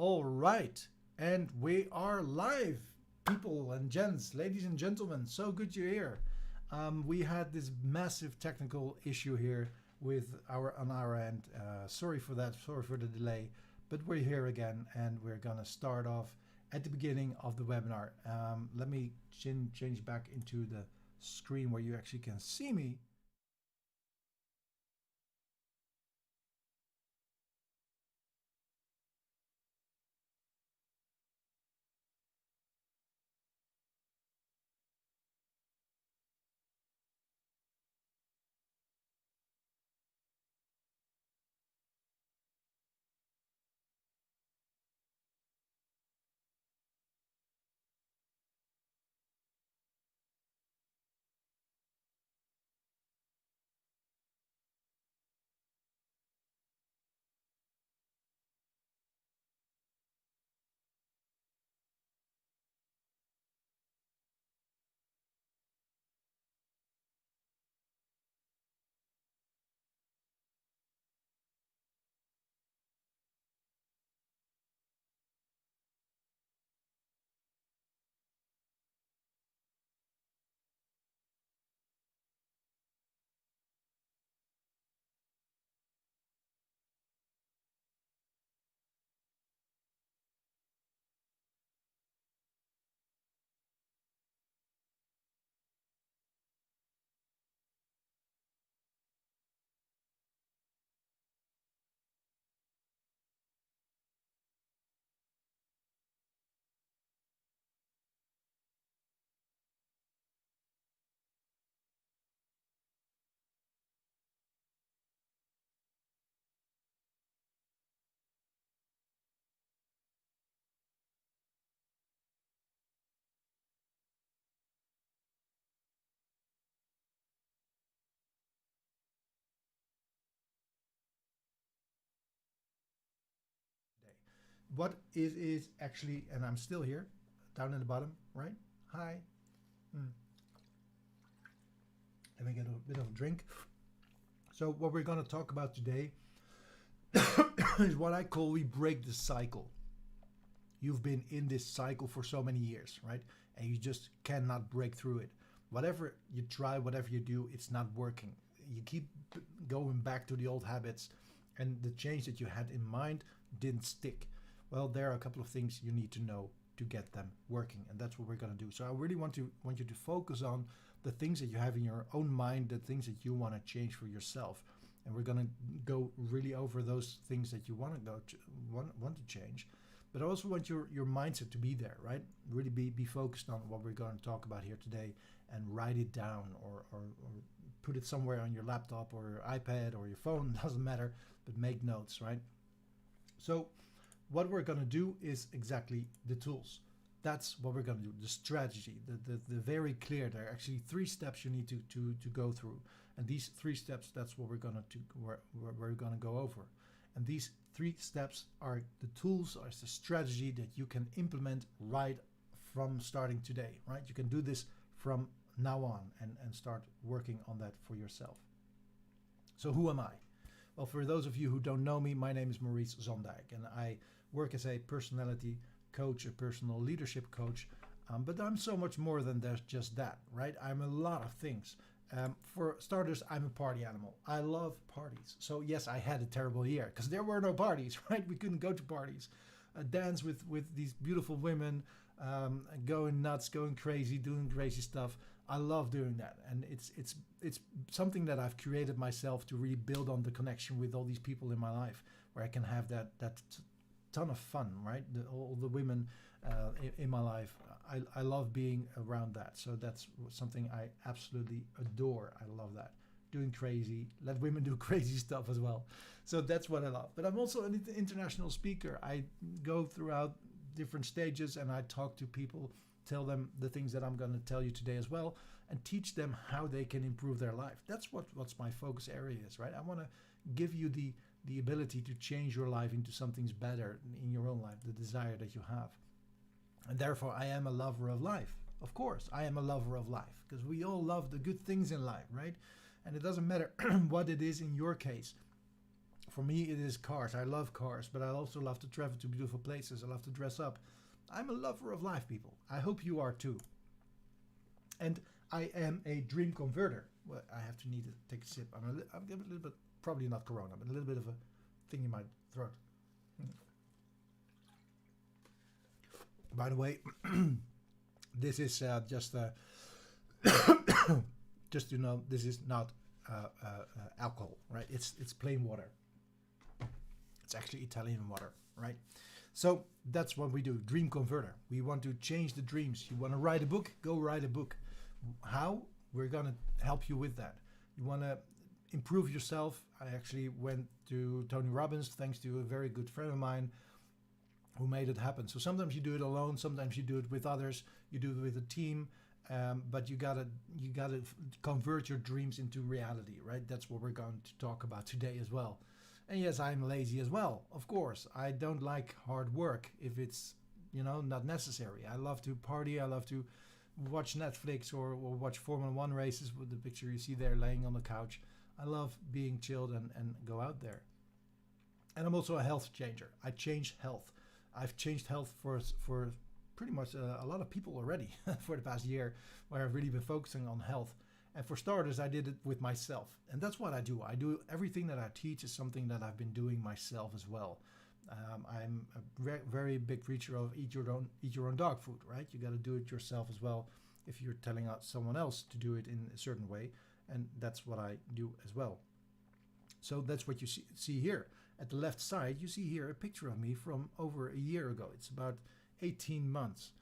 All right, and we are live, people and gents, ladies and gentlemen. So good you're here. We had this massive technical issue here with our on our end. Sorry for that. Sorry for the delay, but we're here again, and we're gonna start off at the beginning of the webinar. Let me change back into the screen where you actually can see me. What is actually, and I'm still here, down in the bottom, right? Hi. Mm. Let me get a bit of a drink. So what we're going to talk about today is what I call we break the cycle. You've been in this cycle for so many years, right? And you just cannot break through it. Whatever you try, whatever you do, it's not working. You keep going back to the old habits, and the change that you had in mind didn't stick. Well, there are a couple of things you need to know to get them working, and that's what we're going to do. So I really want you to focus on the things that you have in your own mind, the things that you want to change for yourself, and we're going to go really over those things that you want to want to change. But I also want your mindset to be there, right? Really be focused on what we're going to talk about here today, and write it down or put it somewhere on your laptop or your iPad or your phone. Doesn't matter, but make notes, right? So what we're going to do is exactly the tools. That's what we're going to do. The strategy, the very clear. There are actually 3 steps you need to go through, and these 3 steps, that's what we're going to go over. And these 3 steps are the tools, or the strategy that you can implement right from starting today. Right, you can do this from now on and start working on that for yourself. So who am I? Well, for those of you who don't know me, my name is Maurice Zondijk, and I work as a personality coach, a personal leadership coach. But I'm so much more than just that, right? I'm a lot of things. For starters, I'm a party animal. I love parties. So yes, I had a terrible year because there were no parties, right? We couldn't go to parties, dance with these beautiful women, going nuts, going crazy, doing crazy stuff. I love doing that, and it's something that I've created myself to really build on the connection with all these people in my life, where I can have that ton of fun, right? All the women in my life, I love being around that. So that's something I absolutely adore. I love that. Doing crazy, let women do crazy stuff as well. So that's what I love. But I'm also an international speaker. I go throughout different stages and I talk to people, tell them the things that I'm going to tell you today as well, and teach them how they can improve their life. That's what's my focus area is, right? I want to give you the ability to change your life into something's better in your own life, the desire that you have. And therefore, I am a lover of life. Of course, I am a lover of life because we all love the good things in life, right? And it doesn't matter what it is in your case. For me, it is cars. I love cars, but I also love to travel to beautiful places. I love to dress up. I'm a lover of life, people. I hope you are too. And I am a dream converter. Well, I have to need to take a sip. I'm getting a little bit, probably not corona, but a little bit of a thing in my throat. By the way, this is just just to know, this is not alcohol, right? It's plain water. It's actually Italian water, right? So that's what we do, Dream Converter. We want to change the dreams. You want to write a book? Go write a book. How? We're going to help you with that. You want to improve yourself? I actually went to Tony Robbins thanks to a very good friend of mine who made it happen. So sometimes you do it alone, sometimes you do it with others, you do it with a team, but you gotta convert your dreams into reality, right? That's what we're going to talk about today as well. And yes, I'm lazy as well, of course. I don't like hard work if it's, not necessary. I love to party, I love to watch Netflix or watch Formula One races with the picture you see there laying on the couch. I love being chilled and go out there. And I'm also a health changer. I change health. I've changed health for pretty much a lot of people already for the past year, where I've really been focusing on health. And for starters, I did it with myself. And that's what I do. I do everything that I teach is something that I've been doing myself as well. I'm a very big preacher of eat your own dog food, right? You got to do it yourself as well if you're telling someone else to do it in a certain way. And that's what I do as well. So that's what you see here. At the left side, you see here a picture of me from over a year ago. It's about 18 months.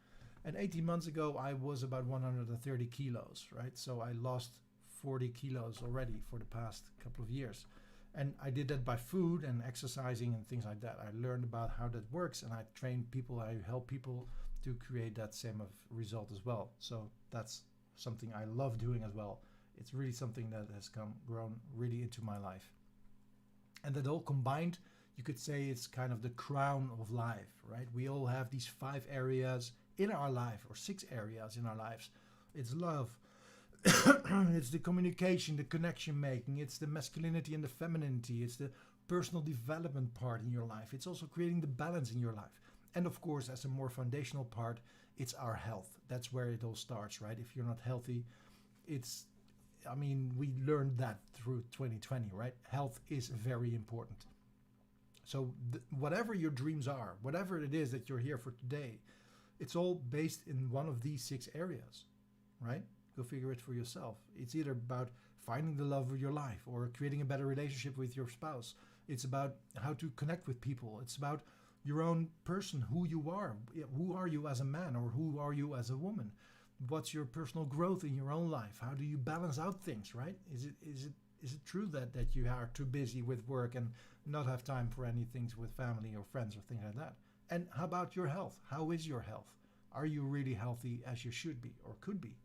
And 18 months ago, I was about 130 kilos, right? So I lost 40 kilos already for the past couple of years. And I did that by food and exercising and things like that. I learned about how that works, and I train people, I help people to create that same result as well. So that's something I love doing as well. It's really something that has grown really into my life. And that all combined, you could say it's kind of the crown of life, right? We all have these 5 areas in our life, or 6 areas in our lives. It's love, it's the communication, the connection making, it's the masculinity and the femininity, it's the personal development part in your life. It's also creating the balance in your life. And of course, as a more foundational part, it's our health. That's where it all starts, right? If you're not healthy, we learned that through 2020, right? Health is very important. So whatever your dreams are, whatever it is that you're here for today, it's all based in one of these 6 areas, right? Go figure it for yourself. It's either about finding the love of your life or creating a better relationship with your spouse. It's about how to connect with people. It's about your own person, who you are. Who are you as a man, or who are you as a woman? What's your personal growth in your own life? How do you balance out things, right? Is it true that you are too busy with work and not have time for any things with family or friends or things like that? And how about your health? How is your health? Are you really healthy as you should be or could be?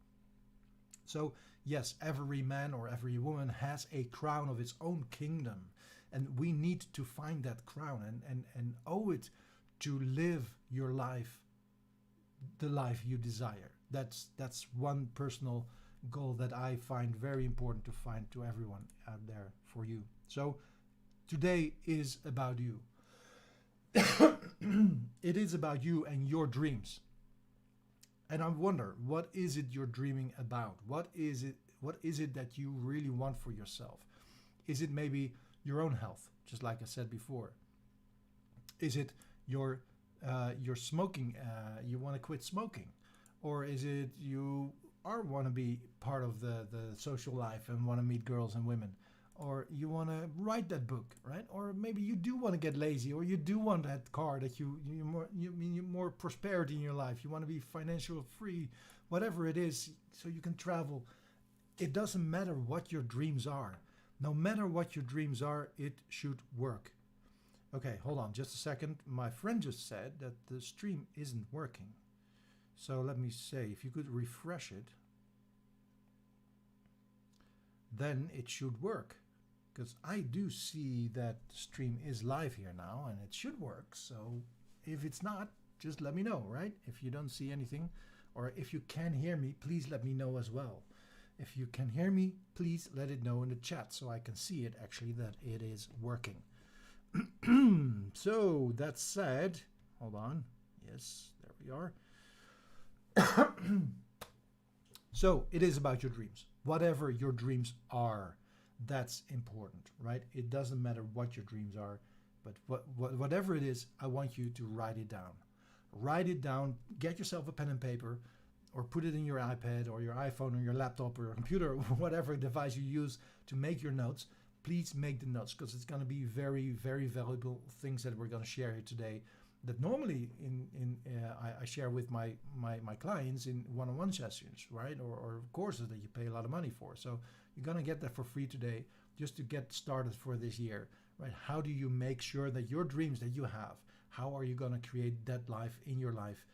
So yes, every man or every woman has a crown of its own kingdom, and we need to find that crown and owe it to live your life, the life you desire. That's one personal goal that I find very important to find to everyone out there for you. So today is about you. It is about you and your dreams. And I wonder, what is it you're dreaming about? What is it that you really want for yourself? Is it maybe your own health, just like I said before? Is it your smoking? You want to quit smoking? Or is it you want to be part of the social life and want to meet girls and women? Or you want to write that book, right? Or maybe you do want to get lazy, or you do want that car that you more prosperity in your life. You want to be financial free, whatever it is, so you can travel. It doesn't matter what your dreams are. No matter what your dreams are, it should work. Okay, hold on just a second. My friend just said that the stream isn't working. So let me say, if you could refresh it, then it should work. Because I do see that the stream is live here now, and it should work. So if it's not, just let me know, right? If you don't see anything, or if you can hear me, please let me know as well. If you can hear me, please let it know in the chat so I can see it actually that it is working. So that said, hold on. Yes, there we are. So it is about your dreams. Whatever your dreams are, that's important, right? It doesn't matter what your dreams are, but whatever it is, I want you to write it down. Write it down. Get yourself a pen and paper, or put it in your iPad or your iPhone or your laptop or your computer, or whatever device you use to make your notes. Please make the notes, because it's going to be very, very valuable things that we're going to share here today that normally I share with my clients in one-on-one sessions, right? Or courses that you pay a lot of money for. So you're going to get that for free today, just to get started for this year, right? How do you make sure that your dreams that you have, how are you going to create that life in your life,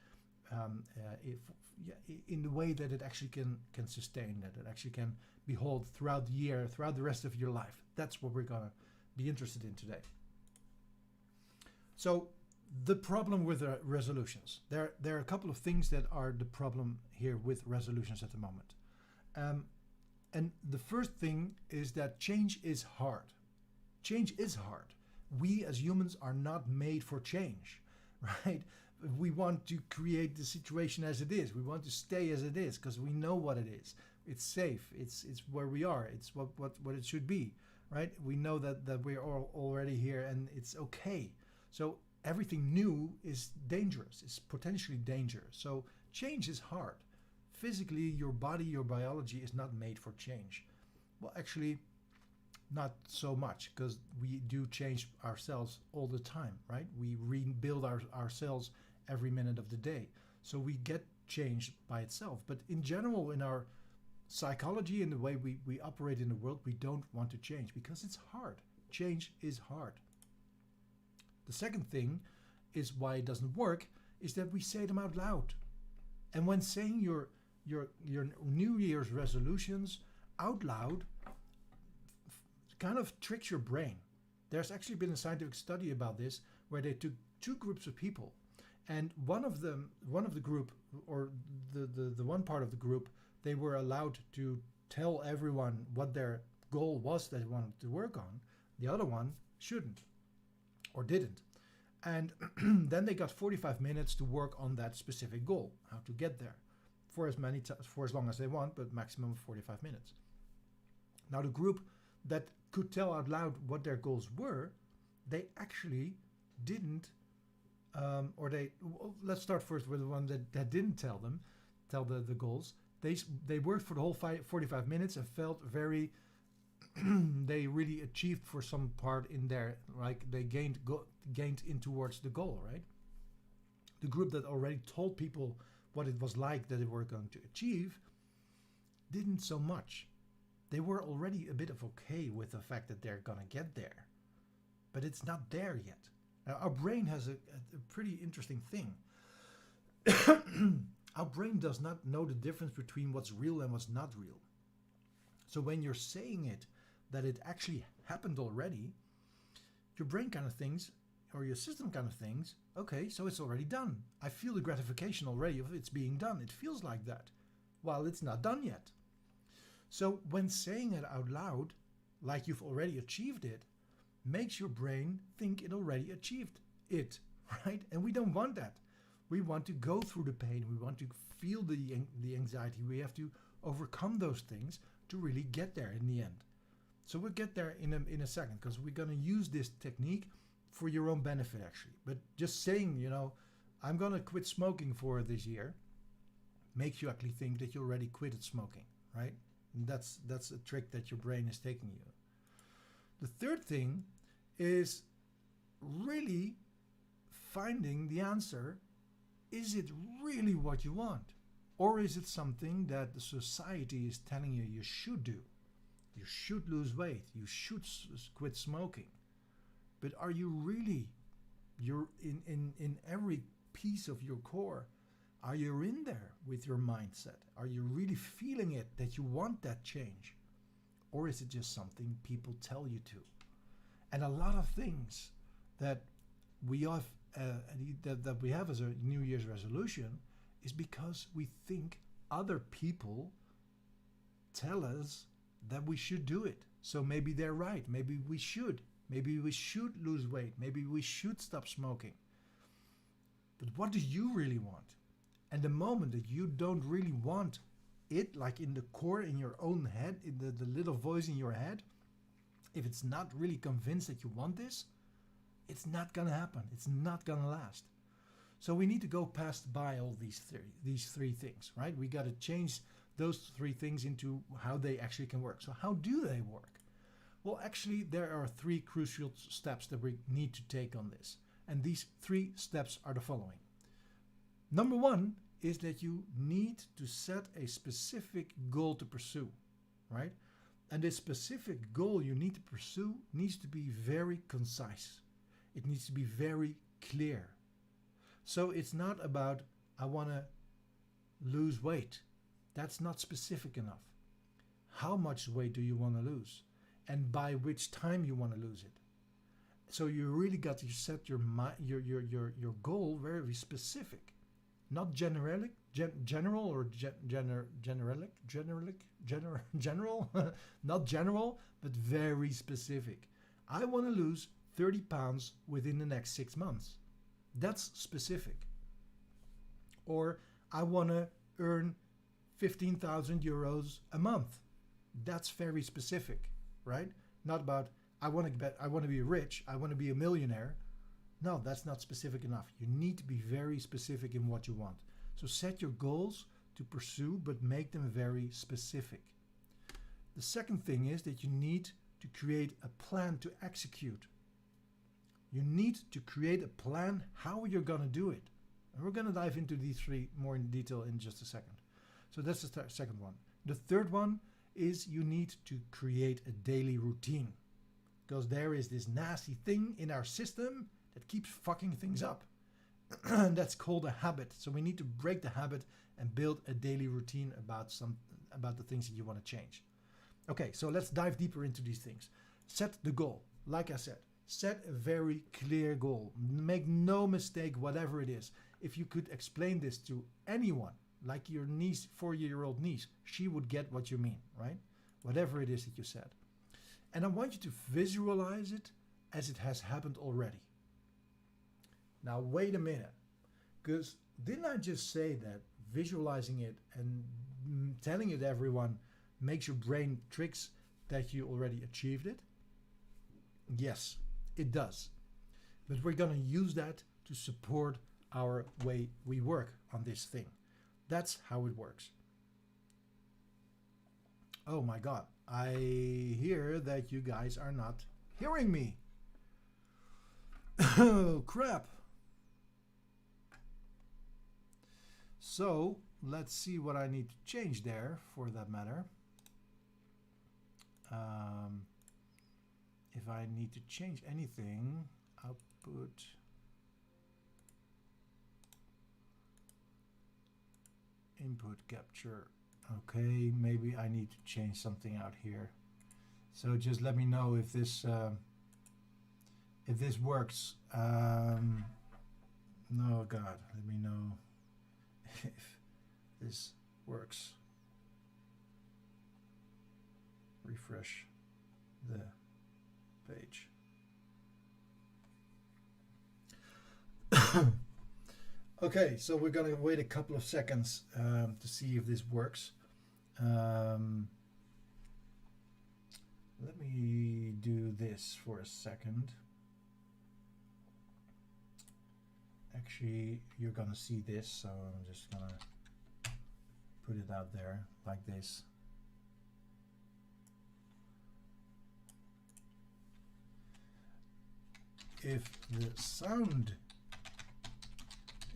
in the way that it actually can sustain, that it actually can behold throughout the year, throughout the rest of your life. That's what we're going to be interested in today. So the problem with resolutions, there are a couple of things that are the problem here with resolutions at the moment. And the first thing is that change is hard. Change is hard. We as humans are not made for change, right? We want to create the situation as it is. We want to stay as it is because we know what it is. It's safe. It's where we are. It's what it should be, right? We know that we're all already here and it's okay. So everything new is dangerous. It's potentially dangerous. So change is hard. Physically, your body, your biology is not made for change. Well, actually, not so much, because we do change ourselves all the time, right? We rebuild ourselves every minute of the day. So we get changed by itself. But in general, in our psychology and the way we operate in the world, we don't want to change because it's hard. Change is hard. The second thing is why it doesn't work is that we say them out loud. And when saying your New Year's resolutions out loud kind of tricks your brain. There's actually been a scientific study about this where they took two groups of people, and one of the group, or the one part of the group, they were allowed to tell everyone what their goal was that they wanted to work on. The other one shouldn't or didn't. And then they got 45 minutes to work on that specific goal, how to get there, for as long as they want, but maximum of 45 minutes. Now the group that could tell out loud what their goals were, they actually didn't, let's start first with the one that didn't tell the goals. They worked for the whole 45 minutes and felt very, they really achieved for some part in there, like they gained in towards the goal, right? The group that already told people what it was like that they were going to achieve didn't so much. They were already a bit of okay with the fact that they're gonna get there, but it's not there yet. Now, our brain has a pretty interesting thing. Our brain does not know the difference between what's real and what's not real. So when you're saying it, that it actually happened already, your brain kind of thinks, or your system kind of thinks, okay, so it's already done. I feel the gratification already of it's being done. It feels like that, while it's not done yet. So when saying it out loud, like you've already achieved it, makes your brain think it already achieved it, right? And we don't want that. We want to go through the pain. We want to feel the anxiety. We have to overcome those things to really get there in the end. So we'll get there in a second, because we're going to use this technique for your own benefit, actually. But just saying, I'm going to quit smoking for this year makes you actually think that you already quitted smoking, right? And that's a trick that your brain is taking you. The third thing is really finding the answer. Is it really what you want? Or is it something that the society is telling you you should do? You should lose weight. You should quit smoking. But are you really, you're in every piece of your core, are you in there with your mindset? Are you really feeling it that you want that change? Or is it just something people tell you to? And a lot of things that we have that we have as a New Year's resolution is because we think other people tell us that we should do it. So maybe they're right. Maybe we should Maybe we should lose weight. Maybe we should stop smoking. But what do you really want? And the moment that you don't really want it, like in the core, in your own head, in the little voice in your head, if it's not really convinced that you want this, it's not gonna happen. It's not gonna last. So we need to go past by all these three things, right? We got to change those three things into how they actually can work. So how do they work? Well, actually, there are three crucial steps that we need to take on this. And these three steps are the following. Number one is that you need to set a specific goal to pursue, right? And this specific goal you need to pursue needs to be very concise. It needs to be very clear. So it's not about, I want to lose weight. That's not specific enough. How much weight do you want to lose? And by which time you want to lose it? So you really got to set your goal very specific. Not general, not general, but very specific. I want to lose 30 pounds within the next 6 months. That's specific. Or I want to earn 15,000 euros a month. That's very specific, right? Not about I want to be rich, I want to be a millionaire. No, that's not specific enough. You need to be very specific in what you want. So set your goals to pursue, but make them very specific. The second thing is that you need to create a plan to execute. You need to create a plan how you're going to do it. And we're going to dive into these three more in detail in just a second. So that's the second one. The third one is you need to create a daily routine. Because there is this nasty thing in our system that keeps fucking things up. And that's called a habit. So we need to break the habit and build a daily routine about the things that you want to change. Okay, so let's dive deeper into these things. Set the goal. Like I said, set a very clear goal. Make no mistake, whatever it is. If you could explain this to anyone, like your niece, 4-year-old niece, she would get what you mean, right? Whatever it is that you said. And I want you to visualize it as it has happened already. Now, wait a minute. Because didn't I just say that visualizing it and telling it to everyone makes your brain tricks that you already achieved it? Yes, it does. But we're going to use that to support our way we work on this thing. That's how it works. Oh my God. I hear that you guys are not hearing me. Oh, crap. So, let's see what I need to change there, for that matter. If I need to change anything, output input capture. Okay, maybe I need to change something out here. So just let me know if this works. No, God, let me know if this works. Refresh the page. Okay, so we're gonna wait a couple of seconds to see if this works. Let me do this for a second. Actually, you're gonna see this, so I'm just gonna put it out there like this. If the sound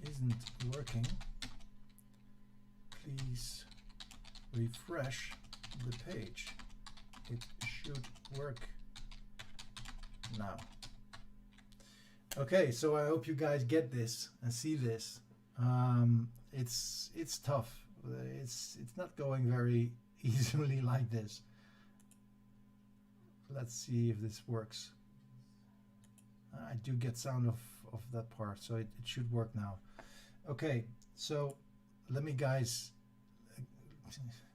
isn't working, please refresh the page. It should work now. Okay, so I hope you guys get this and see this. It's tough. It's not going very easily like this. Let's see if this works. I do get sound of that part, so it should work now. Okay, so let me guys,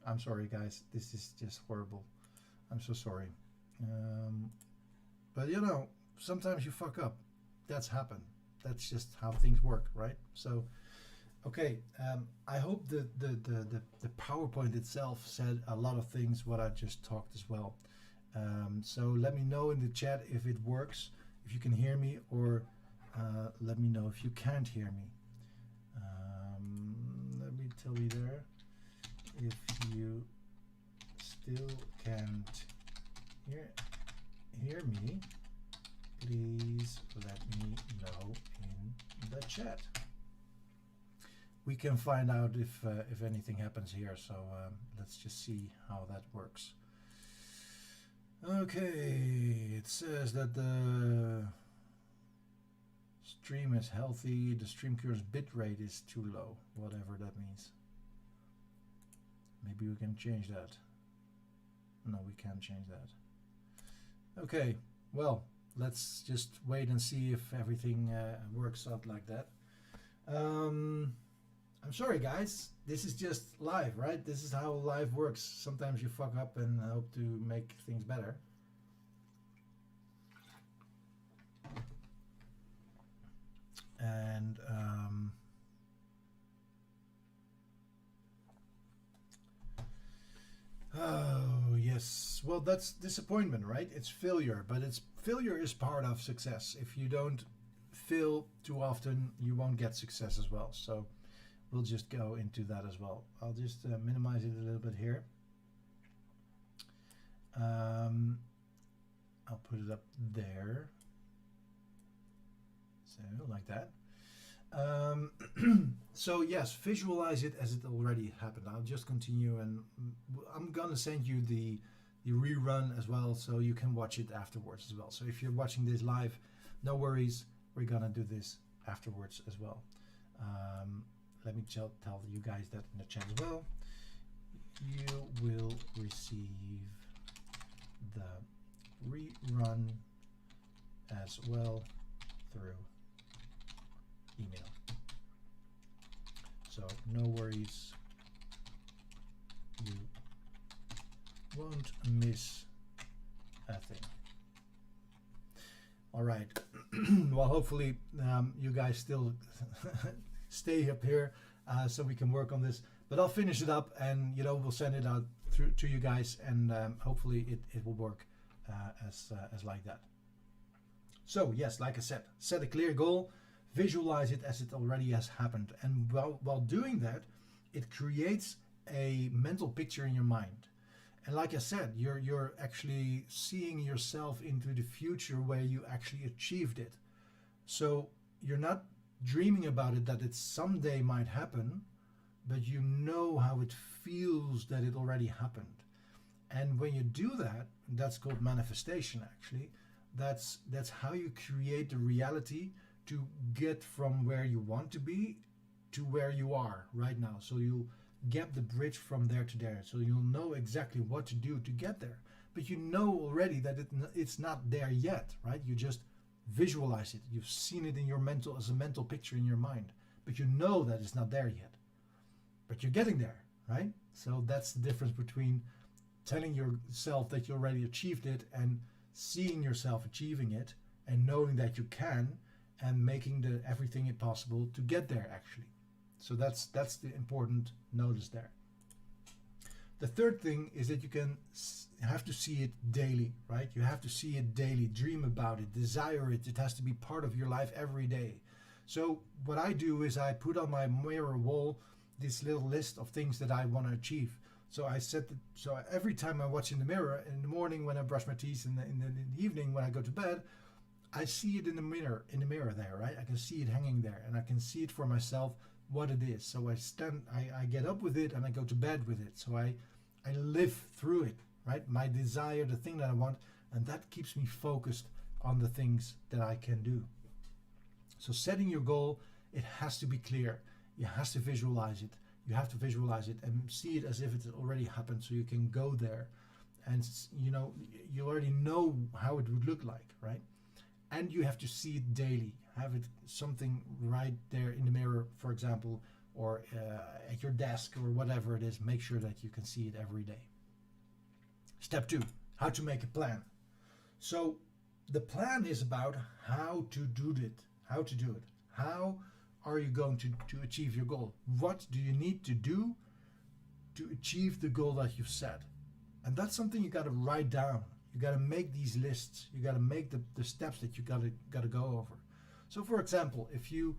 I'm sorry guys, this is just horrible. I'm so sorry. But you know, sometimes you fuck up. That's happened. That's just how things work, right? So, okay. I hope the PowerPoint itself said a lot of things what I just talked as well. So let me know in the chat if it works, if you can hear me, or let me know if you can't hear me. Let me tell you there. If you still can't hear me, please let me know in the chat. We can find out if anything happens here. So let's just see how that works. Okay, it says that the stream is healthy. The StreamCure's bitrate is too low, whatever that means. Maybe we can change that. No, we can't change that. Okay, well, let's just wait and see if everything works out like that. I'm sorry, guys. This is just live, right? This is how live works. Sometimes you fuck up, and I hope to make things better. And oh yes, well, that's disappointment, right? It's failure, but failure is part of success. If you don't fail too often, you won't get success as well. So we'll just go into that as well. I'll just minimize it a little bit here. I'll put it up there. So like that. So yes, visualize it as it already happened. I'll just continue, and I'm gonna send you the rerun as well, so you can watch it afterwards as well. So if you're watching this live, no worries, we're gonna do this afterwards as well. Let me tell you guys that in the chat as well. You will receive the rerun as well through email. So no worries, you won't miss a thing. All right. Well, hopefully you guys still stay up here so we can work on this. But I'll finish it up, and you know, we'll send it out through to you guys, and hopefully it will work as like that. So yes, like I said, set a clear goal, visualize it as it already has happened, and while doing that, it creates a mental picture in your mind. And like I said, you're actually seeing yourself into the future where you actually achieved it. So you're not dreaming about it that it someday might happen, but you know how it feels that it already happened. And when you do that, that's called manifestation actually. That's how you create the reality to get from where you want to be to where you are right now. So you'll get the bridge from there to there. So you'll know exactly what to do to get there. But you know already that it's not there yet, right? You just visualize it. You've seen it in your as a mental picture in your mind. But you know that it's not there yet. But you're getting there, right? So that's the difference between telling yourself that you already achieved it and seeing yourself achieving it and knowing that you can and making everything possible to get there actually. So that's the important notice there. The third thing is that you have to see it daily, right? You have to see it daily, dream about it, desire it. It has to be part of your life every day. So what I do is I put on my mirror wall this little list of things that I want to achieve. So I so every time I watch in the mirror, in the morning when I brush my teeth, in the evening when I go to bed, I see it in the mirror there, right? I can see it hanging there, and I can see it for myself what it is. So I get up with it and I go to bed with it. So I live through it, right? My desire, the thing that I want, and that keeps me focused on the things that I can do. So setting your goal, it has to be clear. You have to visualize it. You have to visualize it and see it as if it already happened, so you can go there. And you know, you already know how it would look like, right? And you have to see it daily. Have it something right there in the mirror, for example, or at your desk or whatever it is. Make sure that you can see it every day. Step 2, how to make a plan. So the plan is about how to do it. How to do it. How are you going to achieve your goal? What do you need to do to achieve the goal that you've set? And that's something you got to write down. You got to make these lists. You got to make the steps that you got to go over. So, for example, if you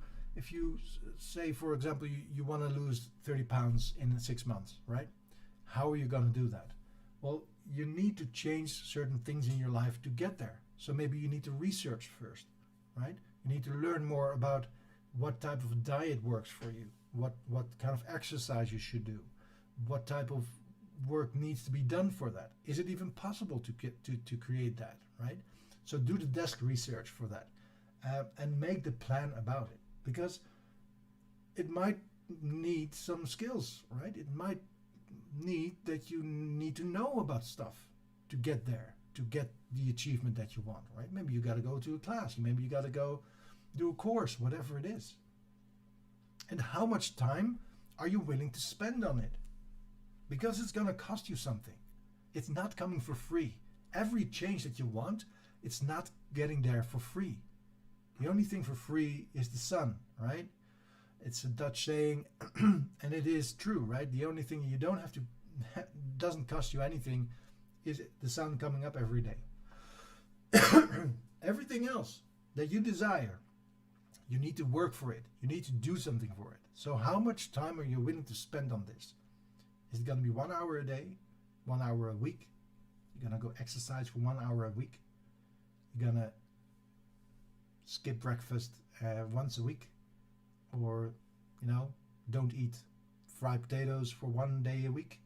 say, for example, you want to lose 30 pounds in 6 months, right? How are you going to do that? Well, you need to change certain things in your life to get there. So maybe you need to research first, right? You need to learn more about what type of diet works for you, what kind of exercise you should do, what type of work needs to be done for that. Is it even possible to create that, right? So do the desk research for that, and make the plan about it, because it might need some skills, right? It might need that you need to know about stuff to get there, to get the achievement that you want, right? Maybe you got to go to a class, maybe you got to go do a course, whatever it is. And how much time are you willing to spend on it? Because it's going to cost you something. It's not coming for free. Every change that you want, it's not getting there for free. The only thing for free is the sun, right? It's a Dutch saying, and it is true, right? The only thing you don't have to, doesn't cost you anything, is the sun coming up every day. Everything else that you desire, you need to work for it. You need to do something for it. So how much time are you willing to spend on this? Is it going to be 1 hour a day, 1 hour a week? You're going to go exercise for 1 hour a week? You're going to skip breakfast once a week? Or, don't eat fried potatoes for 1 day a week?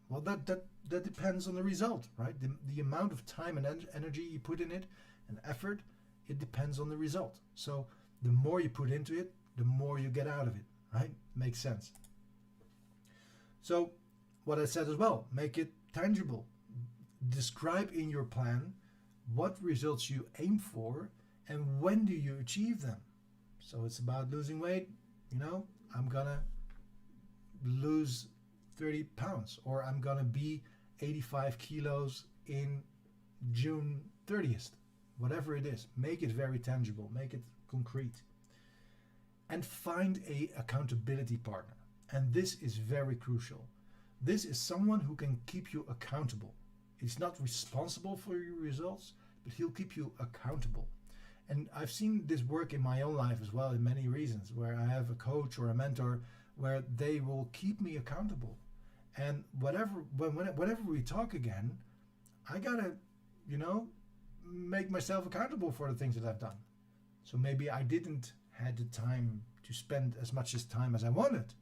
Well, that depends on the result, right? The amount of time and energy you put in it and effort, it depends on the result. So the more you put into it, the more you get out of it, right? Makes sense. So what I said as well, make it tangible. Describe in your plan what results you aim for and when do you achieve them. So it's about losing weight. I'm gonna lose 30 pounds, or I'm gonna be 85 kilos in June 30th. Whatever it is, make it very tangible, make it concrete. And find a accountability partner. And this is very crucial. This is someone who can keep you accountable. He's not responsible for your results, but he'll keep you accountable. And I've seen this work in my own life as well, in many reasons, where I have a coach or a mentor where they will keep me accountable. And whenever we talk again, I gotta, make myself accountable for the things that I've done. So maybe I didn't had the time to spend as much time as I wanted.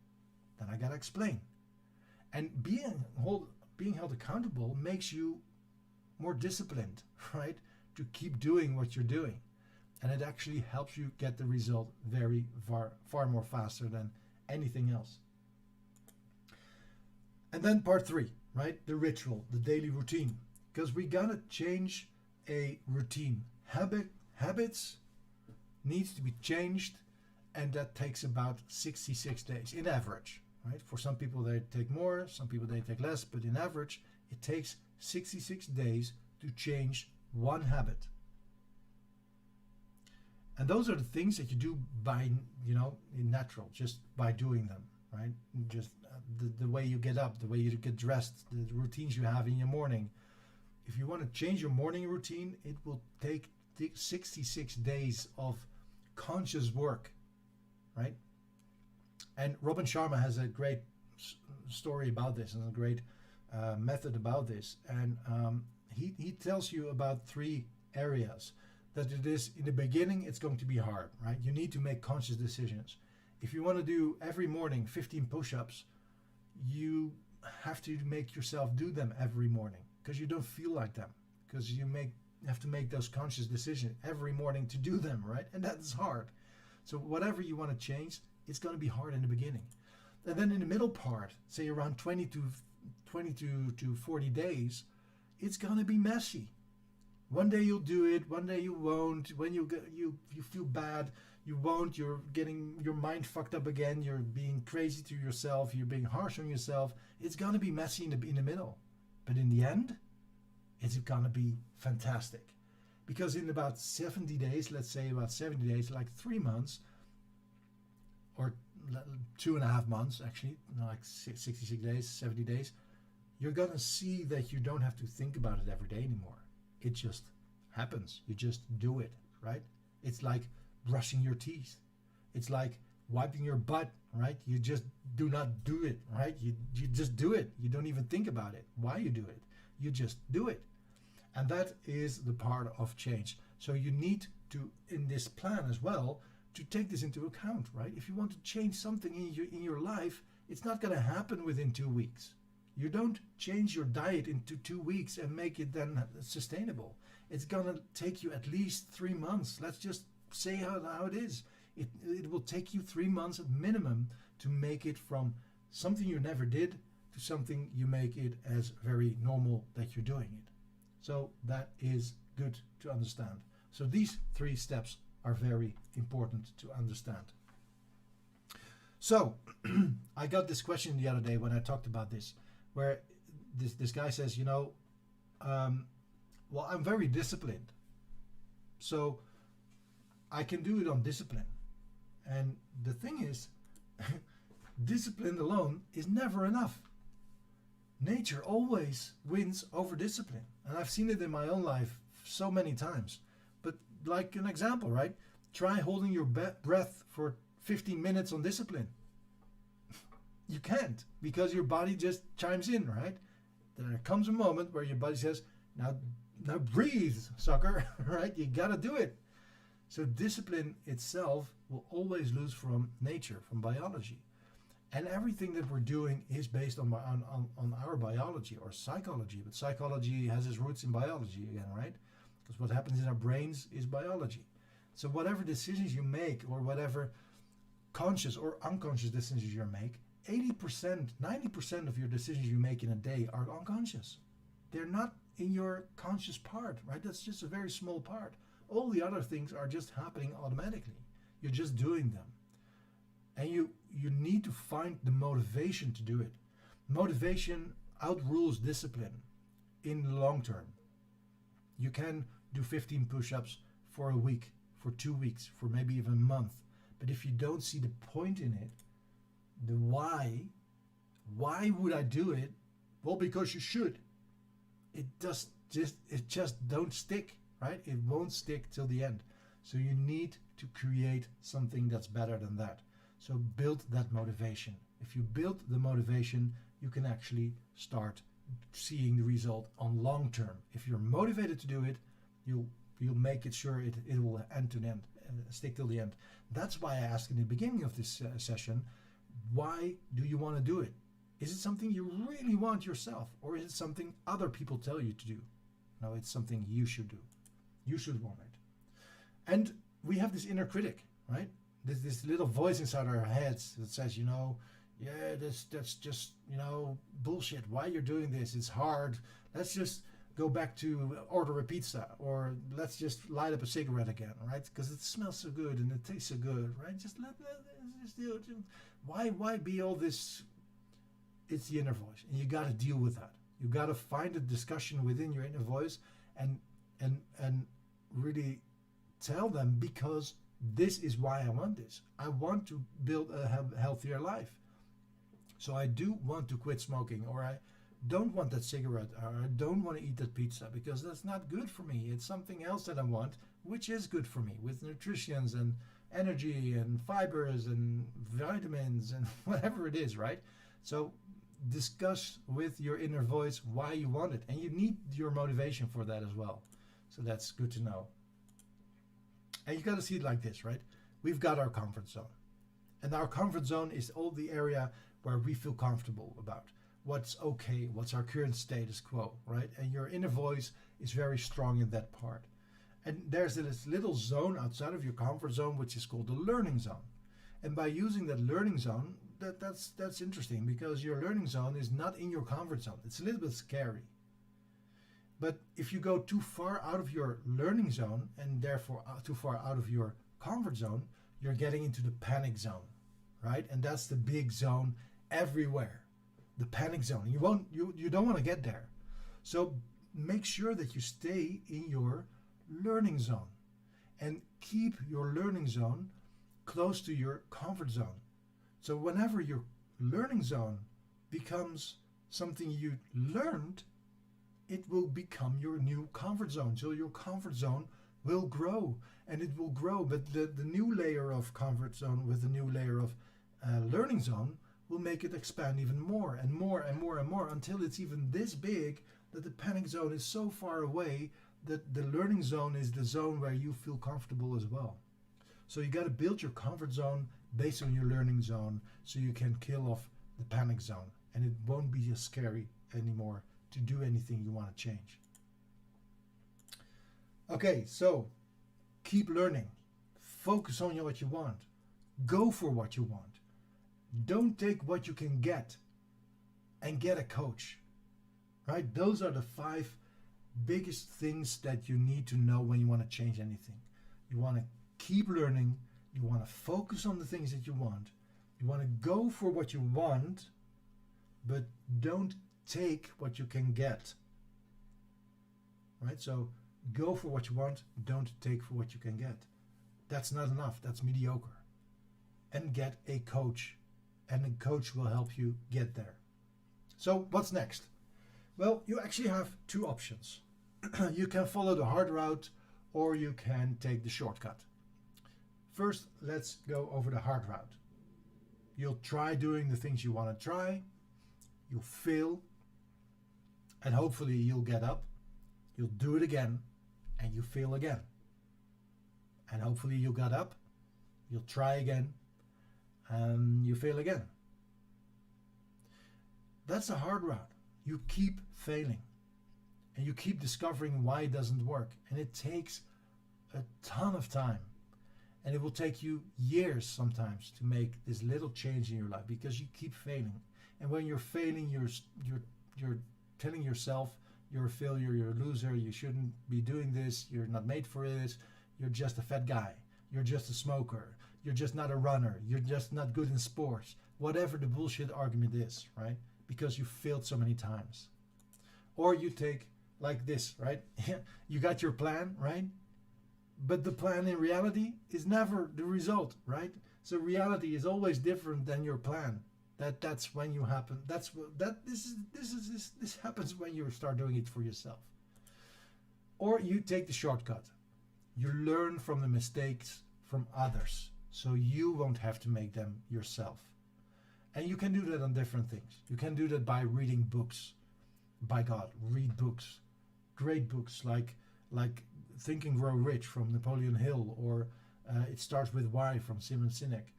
Then I gotta explain. And being held accountable makes you more disciplined, right? To keep doing what you're doing. And it actually helps you get the result very far more faster than anything else. And then part 3, right? The ritual, the daily routine. Because we gotta change a routine. Habits needs to be changed, and that takes about 66 days in average, right? For some people they take more, some people they take less, but in average it takes 66 days to change one habit. And those are the things that you do by, in natural, just by doing them, right? Just the way you get up, the way you get dressed, the routines you have in your morning. If you want to change your morning routine, it will take 66 days of conscious work, right? And Robin Sharma has a great story about this and a great method about this. And he tells you about 3 areas. That it is, in the beginning, it's going to be hard, right? You need to make conscious decisions. If you want to do every morning 15 push-ups, you have to make yourself do them every morning because you don't feel like them, because you have to make those conscious decisions every morning to do them, right? And that's hard. So whatever you want to change, it's going to be hard in the beginning. And then in the middle part, say around 20 to 40 days, it's going to be messy. One day you'll do it, one day you won't. When you feel bad, you won't. You're getting your mind fucked up again. You're being crazy to yourself. You're being harsh on yourself. It's gonna be messy in the middle, but in the end, it's gonna be fantastic, Because in about 70 days, let's say about 70 days, like 3 months, or 2.5 months actually, like 66 days, 70 days, you're gonna see that you don't have to think about it every day anymore. It just happens. You just do it, right? It's like brushing your teeth. It's like wiping your butt, right? You just do not do it, right? You just do it. You don't even think about it, why you do it. You just do it. And that is the part of change. So you need to, in this plan as well, to take this into account, right? If you want to change something in your life, it's not going to happen within 2 weeks. You don't change your diet into 2 weeks and make it then sustainable. It's going to take you at least 3 months. Let's just say how it is. It will take you 3 months at minimum to make it from something you never did to something you make it as very normal that you're doing it. So that is good to understand. So these 3 steps are very important to understand. So I got this question the other day when I talked about this, where this guy says, well, I'm very disciplined, so I can do it on discipline. And the thing is, discipline alone is never enough. Nature always wins over discipline. And I've seen it in my own life so many times. But like an example, right? Try holding your breath for 15 minutes on discipline. You can't, because your body just chimes in, right? There comes a moment where your body says, now breathe, sucker, right? You gotta do it. So discipline itself will always lose from nature, from biology. And everything that we're doing is based on our biology or psychology. But psychology has its roots in biology again, right? Because what happens in our brains is biology. So whatever decisions you make, or whatever conscious or unconscious decisions you make, 80%, 90% of your decisions you make in a day are unconscious. They're not in your conscious part, right? That's just a very small part. All the other things are just happening automatically. You're just doing them. And you need to find the motivation to do it. Motivation outrules discipline in the long term. You can do 15 push-ups for a week, for 2 weeks, for maybe even a month. But if you don't see the point in it, the why would I do it? Well, because you should. It just don't stick, right? It won't stick till the end. So you need to create something that's better than that. So build that motivation. If you build the motivation, you can actually start seeing the result on long term. If you're motivated to do it, you'll make it sure it will end to the end, stick till the end. That's why I asked in the beginning of this session, why do you want to do it? Is it something you really want yourself, or is it something other people tell you to do? No, it's something you should do. You should want it. And we have this inner critic, right? This little voice inside our heads that says, yeah, that's just, bullshit. Why you're doing this? It's hard. Let's just go back to order a pizza, or let's just light up a cigarette again, right? Because it smells so good and it tastes so good, right? Just do it. Why be all this? It's the inner voice, and you got to deal with that. You got to find a discussion within your inner voice and really tell them, because this is why I want this. I want to build a healthier life. So I do want to quit smoking, or I don't want that cigarette, or I don't want to eat that pizza, because that's not good for me. It's something else that I want, which is good for me, with nutrients and energy and fibers and vitamins and whatever it is, right? So discuss with your inner voice why you want it, and you need your motivation for that as well. So that's good to know. And you got to see it like this, right? We've got our comfort zone, and our comfort zone is all the area where we feel comfortable about what's okay, what's our current status quo, right? And your inner voice is very strong in that part. And there's this little zone outside of your comfort zone, which is called the learning zone. And by using that learning zone, that's interesting, because your learning zone is not in your comfort zone. It's a little bit scary. But if you go too far out of your learning zone, and therefore too far out of your comfort zone, you're getting into the panic zone, right? And that's the big zone everywhere, the panic zone. You don't want to get there. So make sure that you stay in your learning zone, and keep your learning zone close to your comfort zone. So whenever your learning zone becomes something you learned, it will become your new comfort zone. So your comfort zone will grow, and it will grow. But the new layer of comfort zone with the new layer of learning zone will make it expand even more and more and more and more until it's even this big that the panic zone is so far away that the learning zone is the zone where you feel comfortable as well. So you got to build your comfort zone based on your learning zone so you can kill off the panic zone, and it won't be as scary anymore to do anything you want to change. Okay, so keep learning. Focus on what you want. Go for what you want. Don't take what you can get, and get a coach. Right? Those are the 5 biggest things that you need to know when you want to change anything. You want to keep learning. You want to focus on the things that you want. You want to go for what you want, but don't take what you can get. Right? So go for what you want, don't take for what you can get. That's not enough. That's mediocre. And get a coach. And a coach will help you get there. So what's next? Well, you actually have 2 options. You can follow the hard route, or you can take the shortcut. First, let's go over the hard route. You'll try doing the things you want to try. You'll fail. And hopefully you'll get up. You'll do it again. And you fail again. And hopefully you'll get up. You'll try again. And you fail again. That's a hard route. You keep failing. And you keep discovering why it doesn't work. And it takes a ton of time. And it will take you years sometimes to make this little change in your life because you keep failing. And when you're failing, you're telling yourself you're a failure, you're a loser, you shouldn't be doing this, you're not made for this, you're just a fat guy, you're just a smoker, you're just not a runner, you're just not good in sports. Whatever the bullshit argument is, right? Because you failed so many times. Or you take like this, right? You got your plan, right? But the plan in reality is never the result, right? So reality is always different than your plan. That's when you happen. This happens when you start doing it for yourself. Or you take the shortcut. You learn from the mistakes from others, so you won't have to make them yourself. And you can do that on different things. You can do that by reading books. By God, read books. Great books like Think and Grow Rich from Napoleon Hill, or It Starts With Why from Simon Sinek.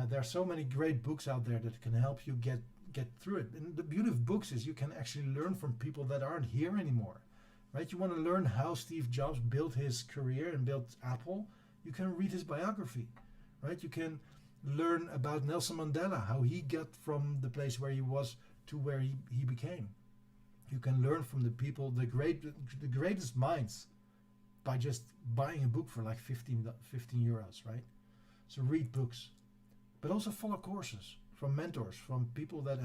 There are so many great books out there that can help you get through it. And the beauty of books is you can actually learn from people that aren't here anymore, right? You want to learn how Steve Jobs built his career and built Apple, you can read his biography, right? You can learn about Nelson Mandela, how he got from the place where he was to where he became. You can learn from the people, the greatest minds, by just buying a book for like 15 euros, right? So read books, but also follow courses from mentors, from people that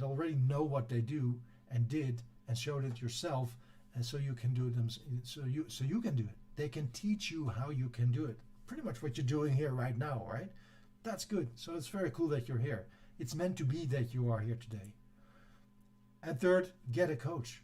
already know what they do and did and showed it yourself, and so you can do them. So you can do it. They can teach you how you can do it. Pretty much what you're doing here right now, right? That's good. So it's very cool that you're here. It's meant to be that you are here today. And third, get a coach.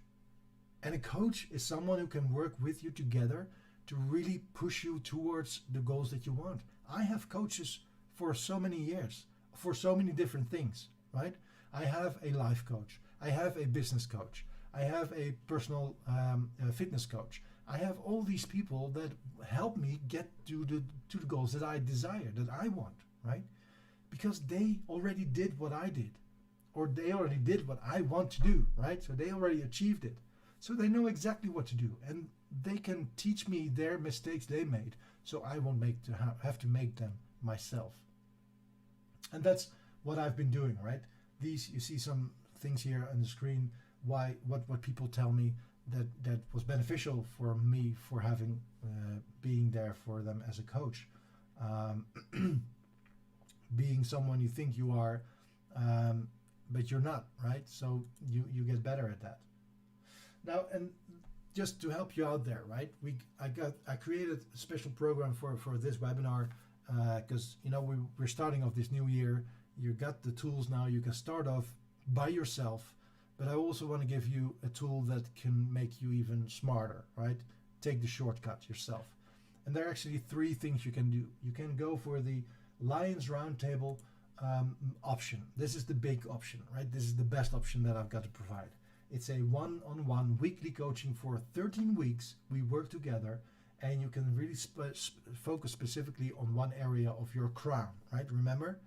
And a coach is someone who can work with you together to really push you towards the goals that you want. I have coaches for so many years, for so many different things, right? I have a life coach. I have a business coach. I have a personal fitness coach. I have all these people that help me get to the goals that I desire, that I want, right? Because they already did what I did, or they already did what I want to do, right? So they already achieved it. So they know exactly what to do, and they can teach me their mistakes they made, so I won't have to make them myself. And that's what I've been doing, right? These, you see some things here on the screen, what people tell me that was beneficial for me for having being there for them as a coach. Being someone you think you are, but you're not, right? So you get better at that. Now, and just to help you out there, right? I created a special program for this webinar because we're starting off this new year. You got the tools now. You can start off by yourself, but I also want to give you a tool that can make you even smarter, right? Take the shortcut yourself. And there are actually 3 things you can do. You can go for the Lions Roundtable option. This is the big option, right? This is the best option that I've got to provide. It's a one-on-one weekly coaching for 13 weeks. We work together, and you can really focus specifically on one area of your crown, right? Remember,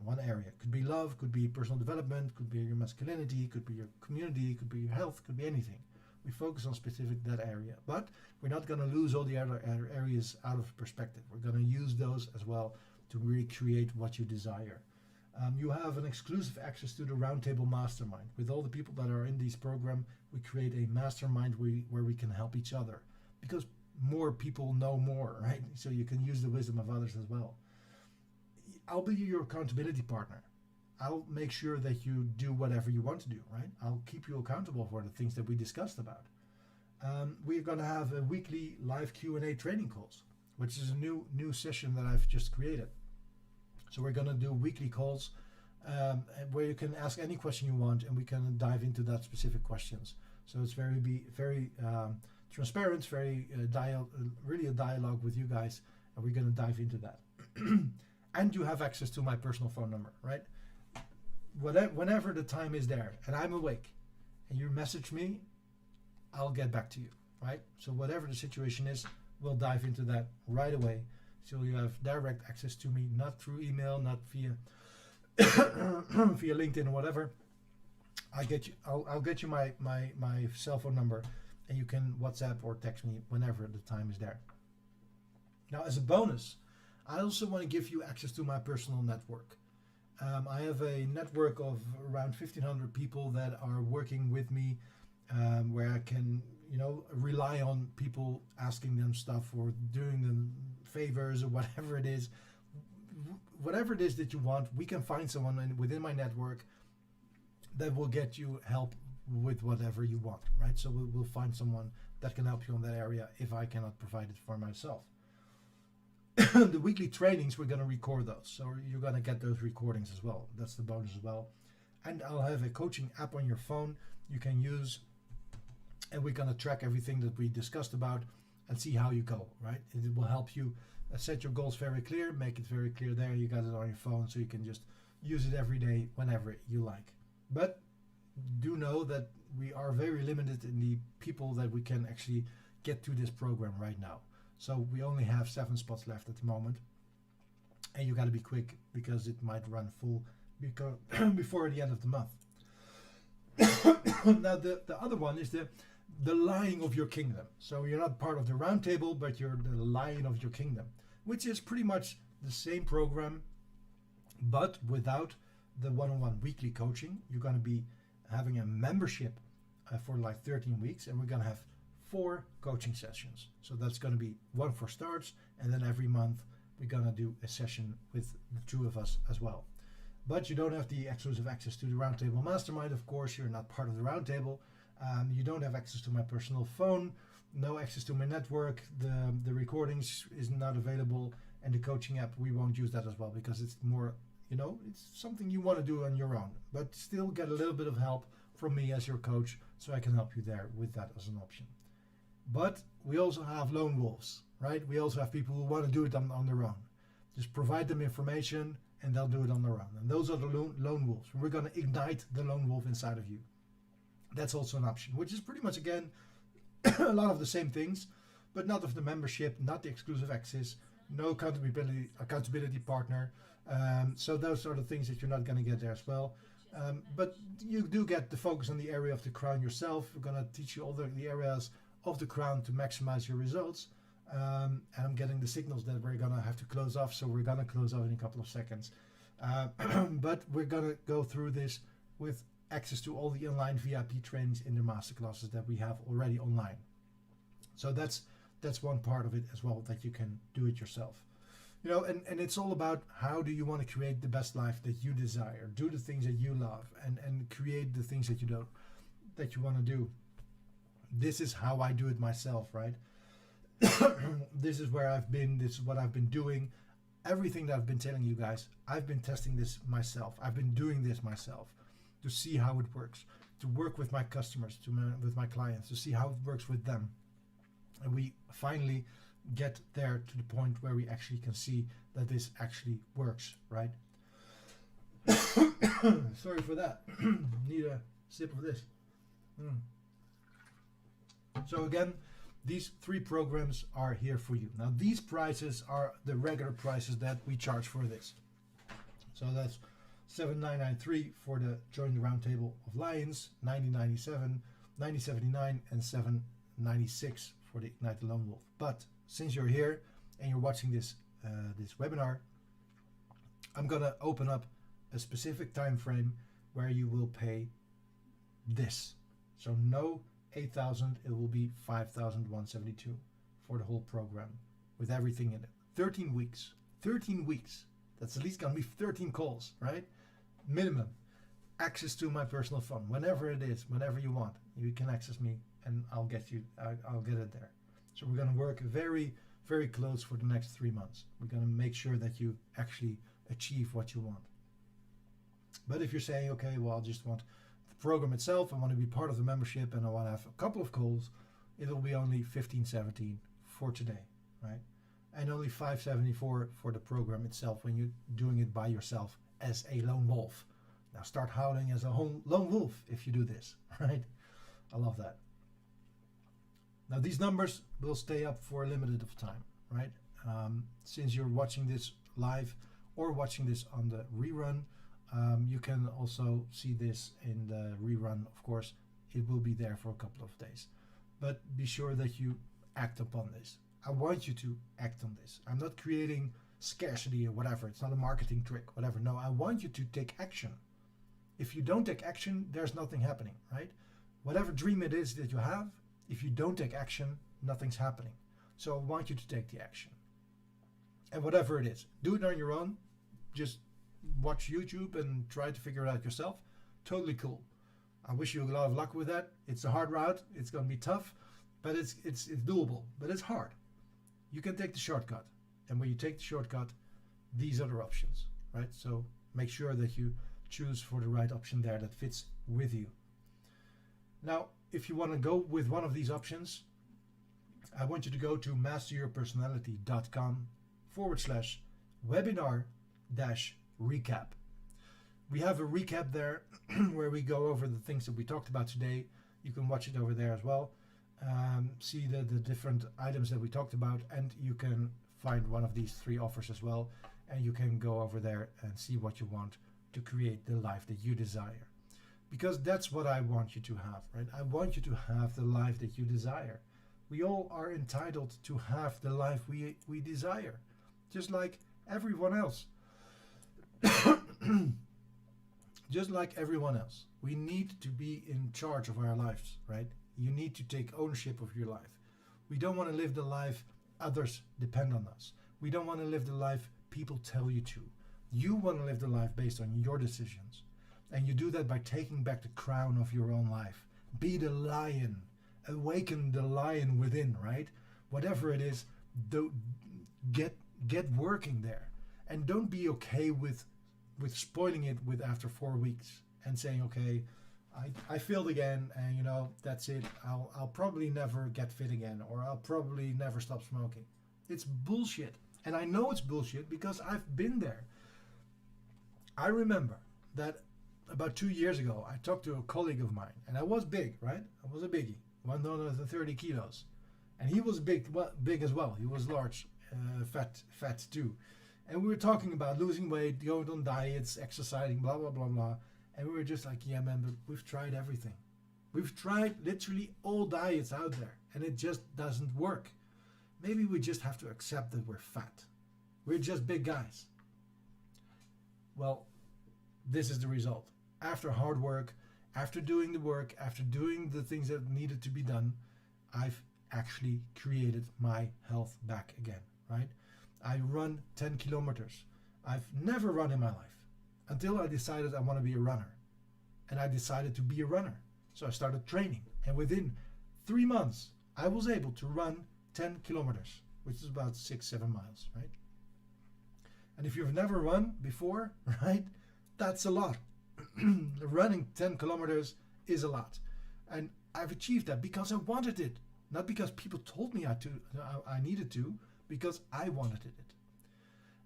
one area. Could be love, could be personal development, could be your masculinity, could be your community, could be your health, could be anything. We focus on specific that area, but we're not going to lose all the other areas out of perspective. We're going to use those as well to really create what you desire. You have an exclusive access to the Roundtable Mastermind. With all the people that are in this program, we create a mastermind where we can help each other, because more people know more, right? So you can use the wisdom of others as well. I'll be your accountability partner. I'll make sure that you do whatever you want to do, right? I'll keep you accountable for the things that we discussed about. We're going to have a weekly live Q&A training calls, which is a new session that I've just created. So we're going to do weekly calls where you can ask any question you want, and we can dive into that specific questions. So it's very transparent, very really a dialogue with you guys, and we're going to dive into that. And you have access to my personal phone number, right? Whenever the time is there and I'm awake and you message me, I'll get back to you, right? So whatever the situation is, we'll dive into that right away. So you have direct access to me, not through email, not via via LinkedIn or whatever. I'll get you my cell phone number, and you can WhatsApp or text me whenever the time is there. Now, as a bonus, I also want to give you access to my personal network. I have a network of around 1,500 people that are working with me, where I can, rely on people asking them stuff or doing them favors or whatever it is. Whatever it is that you want, we can find someone within my network that will get you help with whatever you want, right? So we'll find someone that can help you in that area if I cannot provide it for myself. The weekly trainings, we're going to record those. So you're going to get those recordings as well. That's the bonus as well. And I'll have a coaching app on your phone you can use. And we're going to track everything that we discussed about and see how you go, right? It will help you set your goals very clear, make it very clear there. You got it on your phone, so you can just use it every day whenever you like. But do know that we are very limited in the people that we can actually get to this program right now. So we only have 7 spots left at the moment, and you got to be quick because it might run full before the end of the month. Now the other one is the Lion of your kingdom. So you're not part of the roundtable, but you're the Lion of your kingdom, which is pretty much the same program, but without the one-on-one weekly coaching. You're going to be having a membership for like 13 weeks, and we're going to have 4 coaching sessions. So that's going to be 1 for starts, and then every month we're going to do a session with the 2 of us as well. But you don't have the exclusive access to the Roundtable Mastermind, of course. You're not part of the Roundtable. You don't have access to my personal phone, no access to my network. The recordings is not available, and the coaching app, we won't use that as well because it's more, it's something you want to do on your own, but still get a little bit of help from me as your coach, so I can help you there with that as an option. But we also have lone wolves, right? We also have people who want to do it on their own. Just provide them information and they'll do it on their own. And those are the lone wolves. We're going to ignite the lone wolf inside of you. That's also an option, which is pretty much, again, a lot of the same things, but not of the membership, not the exclusive access, no accountability partner. So those are the things that you're not going to get there as well. But you do get the focus on the area of the crown yourself. We're going to teach you all the areas of the crown to maximize your results. And I'm getting the signals that we're going to have to close off, so we're going to close off in a couple of seconds. But we're going to go through this with access to all the online VIP trainings in the masterclasses that we have already online. So that's one part of it as well, that you can do it yourself. And it's all about how do you want to create the best life that you desire, do the things that you love, and create the things that you want to do. This is how I do it myself, right? This is where I've been. This is what I've been doing. Everything that I've been telling you guys, I've been testing this myself. I've been doing this myself to see how it works, to work with my customers, with my clients, to see how it works with them. And we finally get there to the point where we actually can see that this actually works, right? Sorry for that. Need a sip of this. So again, these 3 programs are here for you. Now these prices are the regular prices that we charge for this. So that's $7,993 for the Join the Roundtable of Lions, $90.97, $90.79, and $7.96 for the Ignite the Lone Wolf. But since you're here and you're watching this this webinar, I'm gonna open up a specific time frame where you will pay this. So no 8,000, it will be 5,172 for the whole program with everything in it. 13 weeks. 13 weeks. That's at least gonna be 13 calls, right? Minimum. Access to my personal phone, whenever it is, whenever you want. You can access me and I'll get it there. So we're gonna work very, very close for the next 3 months. We're gonna make sure that you actually achieve what you want. But if you're saying, okay, well, I just want the program itself, I want to be part of the membership and I want to have a couple of calls, it'll be only $1,517 for today, right? And only $574 for the program itself when you're doing it by yourself as a lone wolf. Now start howling as a lone wolf if you do this, right? I love that. Now these numbers will stay up for a limited of time, right? Since you're watching this live or watching this on the rerun, you can also see this in the rerun, of course. It will be there for a couple of days. But be sure that you act upon this. I want you to act on this. I'm not creating scarcity or whatever. It's not a marketing trick, whatever. No, I want you to take action. If you don't take action, there's nothing happening, right? Whatever dream it is that you have, if you don't take action, nothing's happening. So I want you to take the action. And whatever it is, do it on your own. Just watch YouTube and try to figure it out yourself. Totally cool. I wish you a lot of luck with that. It's a hard route. It's going to be tough, but it's doable. But it's hard. You can take the shortcut, and when you take the shortcut, these are the options, right? So make sure that you choose for the right option there that fits with you. Now, if you want to go with one of these options, I want you to go to masteryourpersonality.com/webinar-recap. We have a recap there where we go over the things that we talked about today. You can watch it over there as well. See the different items that we talked about, and you can find one of these 3 offers as well, and you can go over there and see what you want to create the life that you desire. Because that's what I want you to have, right? I want you to have the life that you desire. We all are entitled to have the life we desire, just like everyone else. Just like everyone else. We need to be in charge of our lives, right? You need to take ownership of your life. We don't want to live the life others depend on us. We don't want to live the life people tell you to. You want to live the life based on your decisions. And you do that by taking back the crown of your own life. Be the lion. Awaken the lion within, right? Whatever it is, get working there. And don't be okay with spoiling it with after 4 weeks and saying, okay, I failed again, and that's it. I'll probably never get fit again, or I'll probably never stop smoking. It's bullshit. And I know it's bullshit because I've been there. I remember that about 2 years ago, I talked to a colleague of mine, and I was big, right? I was a biggie, 130 kilos. And he was big as well. He was large, fat too. And we were talking about losing weight, going on diets, exercising, blah, blah, blah, blah. And we were just like, yeah, man, but we've tried everything. We've tried literally all diets out there, and it just doesn't work. Maybe we just have to accept that we're fat. We're just big guys. Well, this is the result. After hard work, after doing the work, after doing the things that needed to be done, I've actually created my health back again, right? I run 10 kilometers. I've never run in my life until I decided I want to be a runner. And I decided to be a runner. So I started training. And within 3 months, I was able to run 10 kilometers, which is about 6-7 miles, right? And if you've never run before, right, that's a lot. Running 10 kilometers is a lot. And I've achieved that because I wanted it, not because people told me I needed to, because I wanted it.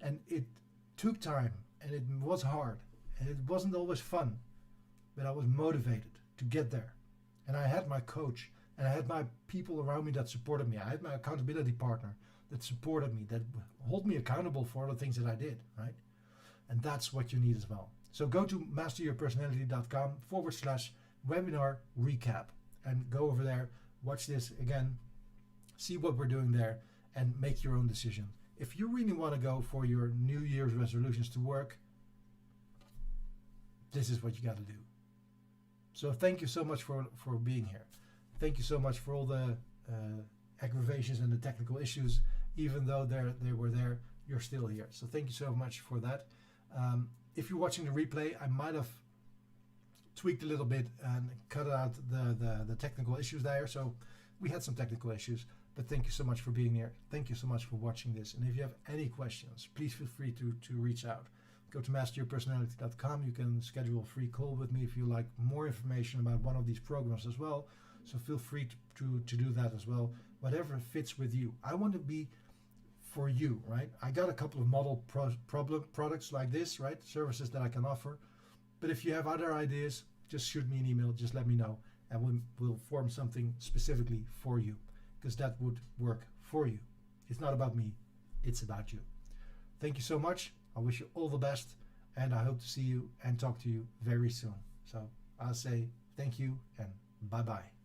And it took time, and it was hard, and it wasn't always fun, but I was motivated to get there. And I had my coach, and I had my people around me that supported me. I had my accountability partner that supported me, that hold me accountable for all the things that I did, right? And that's what you need as well. So go to masteryourpersonality.com/webinar recap and go over there, watch this again, see what we're doing there, and make your own decision. If you really want to go for your New Year's resolutions to work, this is what you got to do. So thank you so much for being here. Thank you so much for all the aggravations and the technical issues. Even though they were there, you're still here. So thank you so much for that. If you're watching the replay, I might have tweaked a little bit and cut out the technical issues there. So we had some technical issues, but thank you so much for being here. Thank you so much for watching this. And if you have any questions, please feel free to reach out. Go to masteryourpersonality.com. You can schedule a free call with me if you like more information about one of these programs as well. So feel free to do that as well. Whatever fits with you. I want to be for you, right? I got a couple of model products like this, right? Services that I can offer. But if you have other ideas, just shoot me an email, just let me know, and we'll form something specifically for you, because that would work for you. It's not about me, it's about you. Thank you so much. I wish you all the best, and I hope to see you and talk to you very soon. So I'll say thank you and bye-bye.